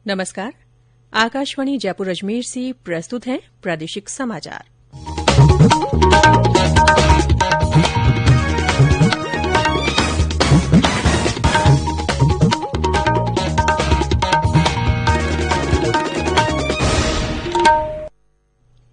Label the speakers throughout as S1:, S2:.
S1: नमस्कार। आकाशवाणी जयपुर अजमेर से प्रस्तुत हैं प्रादेशिक समाचार।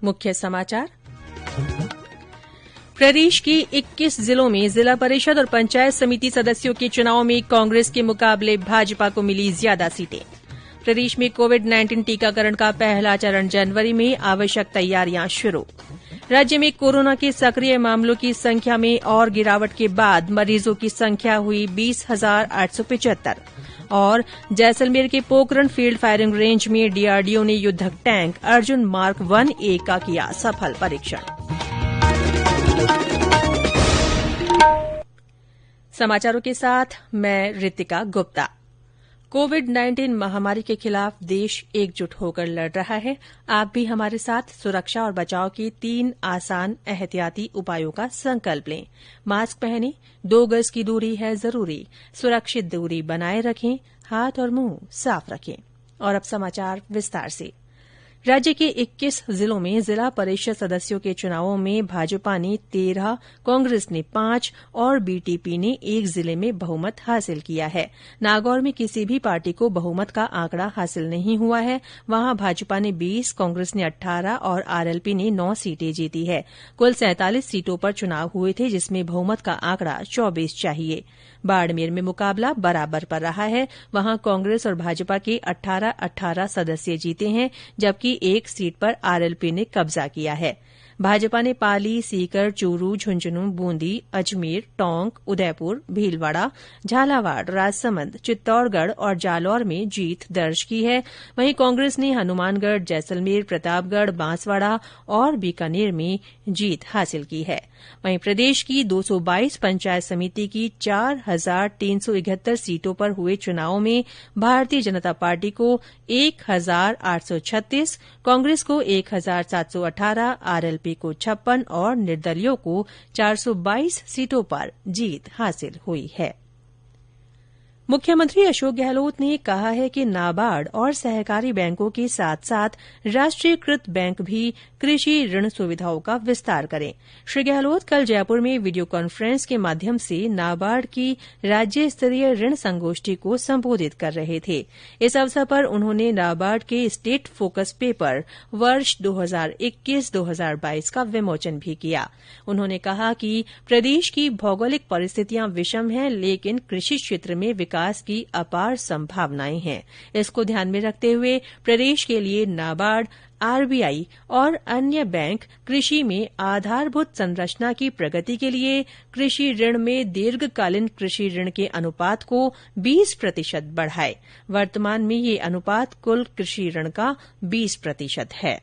S1: मुख्य समाचार। प्रदेश के 21 जिलों में जिला परिषद और पंचायत समिति सदस्यों के चुनाव में कांग्रेस के मुकाबले भाजपा को मिली ज्यादा सीटें। प्रदेश में कोविड-19 टीकाकरण का पहला चरण जनवरी में, आवश्यक तैयारियां शुरू। राज्य में कोरोना के सक्रिय मामलों की संख्या में और गिरावट के बाद मरीजों की संख्या हुई 20,875। और जैसलमेर के पोखरण फील्ड फायरिंग रेंज में डीआरडीओ ने युद्धक टैंक अर्जुन मार्क 1A का किया सफल परीक्षण। समाचारों के साथ मैं रितिका गुप्ता। कोविड-19 महामारी के खिलाफ देश एकजुट होकर लड़ रहा है। आप भी हमारे साथ सुरक्षा और बचाव के 3 आसान एहतियाती उपायों का संकल्प लें। मास्क पहनें, 2 गज की दूरी है जरूरी, सुरक्षित दूरी बनाए रखें, हाथ और मुंह साफ रखें। और अब समाचार विस्तार से। राज्य के 21 जिलों में जिला परिषद सदस्यों के चुनावों में भाजपा ने 13, कांग्रेस ने 5 और बीटीपी ने 1 जिले में बहुमत हासिल किया है। नागौर में किसी भी पार्टी को बहुमत का आंकड़ा हासिल नहीं हुआ है। वहां भाजपा ने 20, कांग्रेस ने 18 और आरएलपी ने 9 सीटें जीती है। कुल 47 सीटों पर चुनाव हुए थे, जिसमें बहुमत का आंकड़ा 24 चाहिए। बाड़मेर में मुकाबला बराबर पर रहा है। वहां कांग्रेस और भाजपा के 18-18 सदस्य जीते हैं, जबकि 1 सीट पर आरएलपी ने कब्जा किया है। भाजपा ने पाली, सीकर, चूरू, झुंझुनू, बूंदी, अजमेर, टोंक, उदयपुर, भीलवाड़ा, झालावाड़, राजसमंद, चित्तौड़गढ़ और जालौर में जीत दर्ज की है। वहीं कांग्रेस ने हनुमानगढ़, जैसलमेर, प्रतापगढ़, बांसवाड़ा और बीकानेर में जीत हासिल की है। वहीं प्रदेश की 222 पंचायत समिति की 4,371 सीटों पर हुए चुनाव में भारतीय जनता पार्टी को 1,836, कांग्रेस को 1,718, आरएलपी को 56 और निर्दलियों को 422 सीटों पर जीत हासिल हुई है। मुख्यमंत्री अशोक गहलोत ने कहा है कि नाबार्ड और सहकारी बैंकों के साथ साथ राष्ट्रीयकृत बैंक भी कृषि ऋण सुविधाओं का विस्तार करें। श्री गहलोत कल जयपुर में वीडियो कॉन्फ्रेंस के माध्यम से नाबार्ड की राज्य स्तरीय ऋण संगोष्ठी को संबोधित कर रहे थे। इस अवसर पर उन्होंने नाबार्ड के स्टेट फोकस पेपर वर्ष 2021-2022 का विमोचन भी किया। उन्होंने कहा कि प्रदेश की भौगोलिक परिस्थितियां विषम हैं, लेकिन कृषि क्षेत्र में विकास की अपार संभावनाएं हैं। इसको ध्यान में रखते हुए प्रदेश के लिए नाबार्ड, आरबीआई और अन्य बैंक कृषि में आधारभूत संरचना की प्रगति के लिए कृषि ऋण में दीर्घकालीन कृषि ऋण के अनुपात को 20% बढ़ाए। वर्तमान में ये अनुपात कुल कृषि ऋण का 20% है।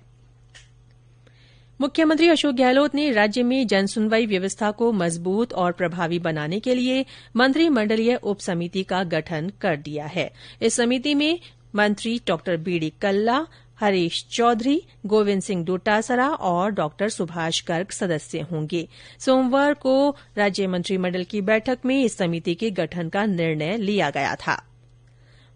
S1: मुख्यमंत्री अशोक गहलोत ने राज्य में जनसुनवाई व्यवस्था को मजबूत और प्रभावी बनाने के लिए मंत्रिमंडलीय उप समिति का गठन कर दिया है। इस समिति में मंत्री डॉ बीडी कल्ला, हरीश चौधरी, गोविंद सिंह डोटासरा और डॉ सुभाष गर्ग सदस्य होंगे। सोमवार को राज्य मंत्रिमंडल की बैठक में इस समिति के गठन का निर्णय लिया गया था।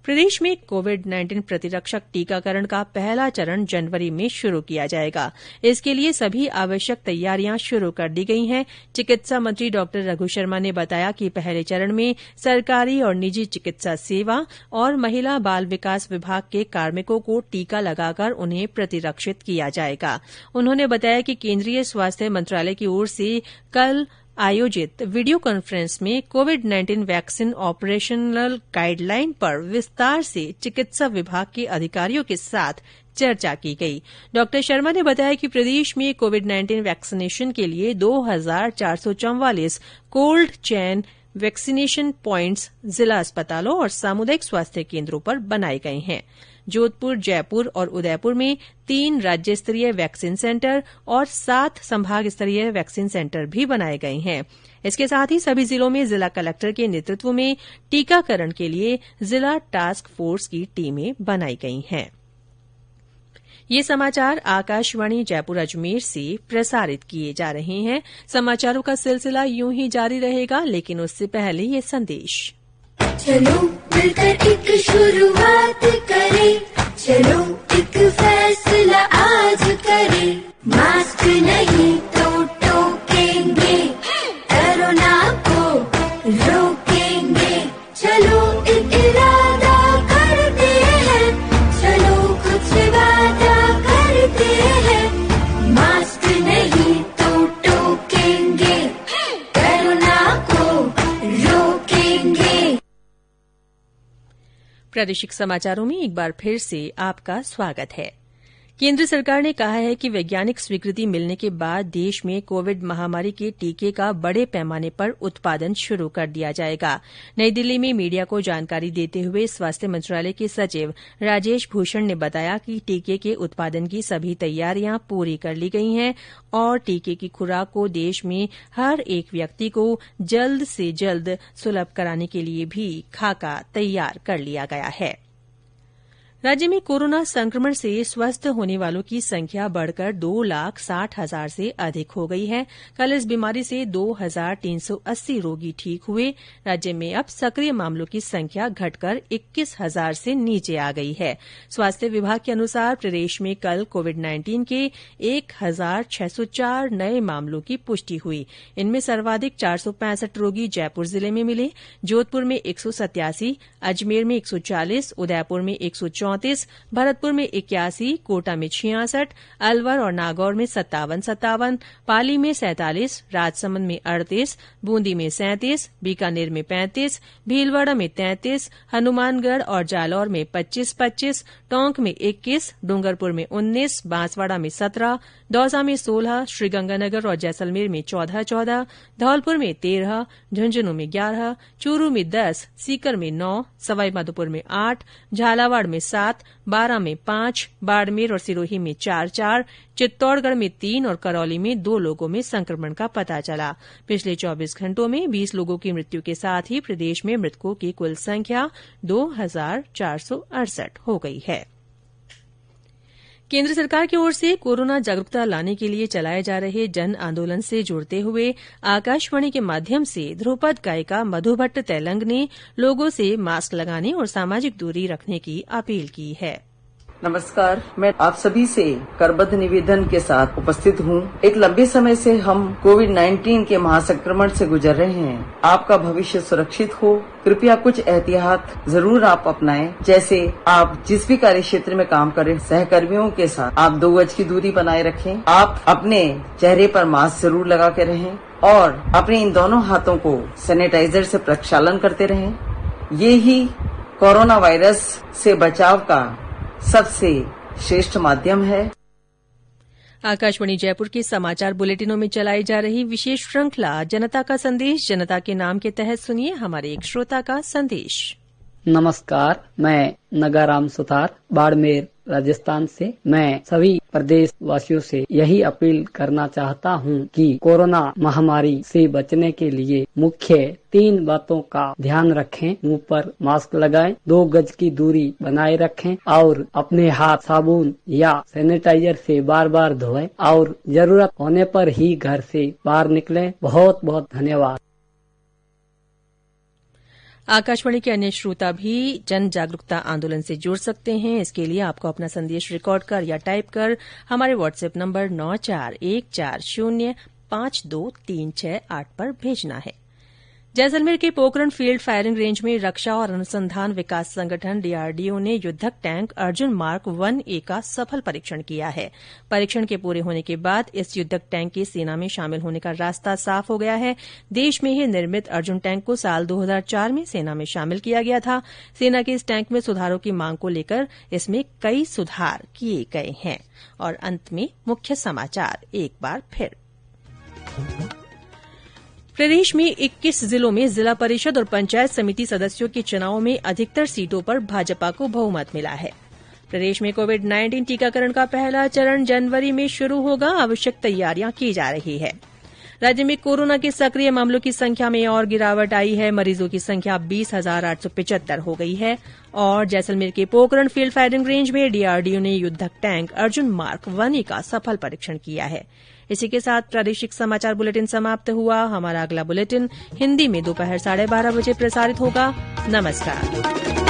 S1: प्रदेश में कोविड-19 प्रतिरक्षक टीकाकरण का पहला चरण जनवरी में शुरू किया जाएगा। इसके लिए सभी आवश्यक तैयारियां शुरू कर दी गई हैं। चिकित्सा मंत्री डॉ रघु शर्मा ने बताया कि पहले चरण में सरकारी और निजी चिकित्सा सेवा और महिला बाल विकास विभाग के कार्मिकों को टीका लगाकर उन्हें प्रतिरक्षित किया जाएगा। उन्होंने बताया कि केंद्रीय स्वास्थ्य मंत्रालय की ओर से कल आयोजित वीडियो कॉन्फ्रेंस में कोविड-19 वैक्सीन ऑपरेशनल गाइडलाइन पर विस्तार से चिकित्सा विभाग के अधिकारियों के साथ चर्चा की गई। डॉ शर्मा ने बताया कि प्रदेश में कोविड-19 वैक्सीनेशन के लिए 2,444 कोल्ड चेन वैक्सीनेशन प्वाइंट्स जिला अस्पतालों और सामुदायिक स्वास्थ्य केंद्रों पर बनाए गए हैं। जोधपुर, जयपुर और उदयपुर में 3 राज्य स्तरीय वैक्सीन सेंटर और 7 संभाग स्तरीय वैक्सीन सेंटर भी बनाए गए हैं। इसके साथ ही सभी जिलों में जिला कलेक्टर के नेतृत्व में टीकाकरण के लिए जिला टास्क फोर्स की टीमें बनाई गई हैं। ये समाचार आकाशवाणी जयपुर अजमेर से प्रसारित किए जा रहे हैं। समाचारों का सिलसिला यूं ही जारी रहेगा, लेकिन उससे पहले ये संदेश।
S2: चलो मिलकर एक शुरुआत करें,
S1: प्रादेशिक समाचारों में एक बार फिर से आपका स्वागत है। केंद्र सरकार ने कहा है कि वैज्ञानिक स्वीकृति मिलने के बाद देश में कोविड महामारी के टीके का बड़े पैमाने पर उत्पादन शुरू कर दिया जाएगा। नई दिल्ली में मीडिया को जानकारी देते हुए स्वास्थ्य मंत्रालय के सचिव राजेश भूषण ने बताया कि टीके के उत्पादन की सभी तैयारियां पूरी कर ली गई हैं और टीके की खुराक को देश में हर एक व्यक्ति को जल्द से जल्द सुलभ कराने के लिए भी खाका तैयार कर लिया गया है। राज्य में कोरोना संक्रमण से स्वस्थ होने वालों की संख्या बढ़कर 2,60,000 से अधिक हो गई है। कल इस बीमारी से 2,380 रोगी ठीक हुए। राज्य में अब सक्रिय मामलों की संख्या घटकर 21,000 से नीचे आ गई है। स्वास्थ्य विभाग के अनुसार प्रदेश में कल कोविड-19 के 1,604 नए मामलों की पुष्टि हुई। इनमें सर्वाधिक 465 रोगी जयपुर जिले में मिले, जोधपुर में 187, अजमेर में 140, उदयपुर में 134, भरतपुर में 81, कोटा में 66, अलवर और नागौर में 57, पाली में 47, राजसमंद में 38, बूंदी में 37, बीकानेर में 35, भीलवाड़ा में 33, हनुमानगढ़ और जालौर में 25, टोंक में 21, डूंगरपुर में 19, बांसवाड़ा में 17, दौसा में 16, श्रीगंगानगर और जैसलमेर में 14, धौलपुर में 13, झुंझुनू में 11, चूरू में 10, सीकर में 9, सवाईमाधोपुर में 8, झालावाड़ में 7, बारां में 5, बाड़मेर और सिरोही में 4, चित्तौड़गढ़ में 3 और करौली में 2 लोगों में संक्रमण का पता चला। पिछले 24 घंटों में 20 लोगों की मृत्यु के साथ ही प्रदेश में मृतकों की कुल संख्या 2,468 हो गई है। केंद्र सरकार की ओर से कोरोना जागरूकता लाने के लिए चलाए जा रहे जन आंदोलन से जुड़ते हुए आकाशवाणी के माध्यम से ध्रुपद गायिका मधु भट्ट तैलंग ने लोगों से मास्क लगाने और सामाजिक दूरी रखने की अपील की है।
S2: नमस्कार, मैं आप सभी से करबद्ध निवेदन के साथ उपस्थित हूँ। एक लंबे समय से हम कोविड-19 के महासंक्रमण से गुजर रहे हैं। आपका भविष्य सुरक्षित हो, कृपया कुछ एहतियात जरूर आप अपनाएं। जैसे आप जिस भी कार्य क्षेत्र में काम करें, सहकर्मियों के साथ आप 2 गज की दूरी बनाए रखें। आप अपने चेहरे पर मास्क जरूर लगा के रहें और अपने इन दोनों हाथों को सैनिटाइजर से प्रक्षालन करते रहें। ये ही कोरोना वायरस से बचाव का सबसे श्रेष्ठ माध्यम है।
S1: आकाशवाणी जयपुर के समाचार बुलेटिनों में चलाई जा रही विशेष श्रृंखला जनता का संदेश जनता के नाम के तहत सुनिए हमारे एक श्रोता का संदेश।
S3: नमस्कार, मैं नगाराम सुतार बाड़मेर राजस्थान से। मैं सभी प्रदेश वासियों से यही अपील करना चाहता हूं कि कोरोना महामारी से बचने के लिए मुख्य 3 बातों का ध्यान रखें। मुंह पर मास्क लगाएं, 2 गज की दूरी बनाए रखें और अपने हाथ साबुन या सैनिटाइजर से बार बार धोएं और जरूरत होने पर ही घर से बाहर निकलें। बहुत बहुत धन्यवाद।
S1: आकाशवाणी के अन्य श्रोता भी जन जागरूकता आंदोलन से जुड़ सकते हैं। इसके लिए आपको अपना संदेश रिकॉर्ड कर या टाइप कर हमारे व्हाट्सएप नंबर 9414052368 पर भेजना है। जैसलमेर के पोकरण फील्ड फायरिंग रेंज में रक्षा और अनुसंधान विकास संगठन डीआरडीओ ने युद्धक टैंक अर्जुन मार्क 1A का सफल परीक्षण किया है। परीक्षण के पूरे होने के बाद इस युद्धक टैंक के सेना में शामिल होने का रास्ता साफ हो गया है। देश में ही निर्मित अर्जुन टैंक को साल 2004 में सेना में शामिल किया गया था। सेना के इस टैंक में सुधारों की मांग को लेकर इसमें कई सुधार किए गए हैं। और अंत में मुख्य समाचार एक बार फिर। प्रदेश में 21 जिलों में जिला परिषद और पंचायत समिति सदस्यों के चुनाव में अधिकतर सीटों पर भाजपा को बहुमत मिला है। प्रदेश में कोविड-19 टीकाकरण का पहला चरण जनवरी में शुरू होगा। आवश्यक तैयारियां की जा रही है। राज्य में कोरोना के सक्रिय मामलों की संख्या में और गिरावट आई है। मरीजों की संख्या 20,875 हो गई है। और जैसलमेर के पोकरण फील्ड फायरिंग रेंज में डीआरडीओ ने युद्धक टैंक अर्जुन मार्क 1A का सफल परीक्षण किया है। इसी के साथ प्रादेशिक समाचार बुलेटिन समाप्त हुआ। हमारा अगला बुलेटिन हिन्दी में दोपहर 12:30 बजे प्रसारित होगा। नमस्कार।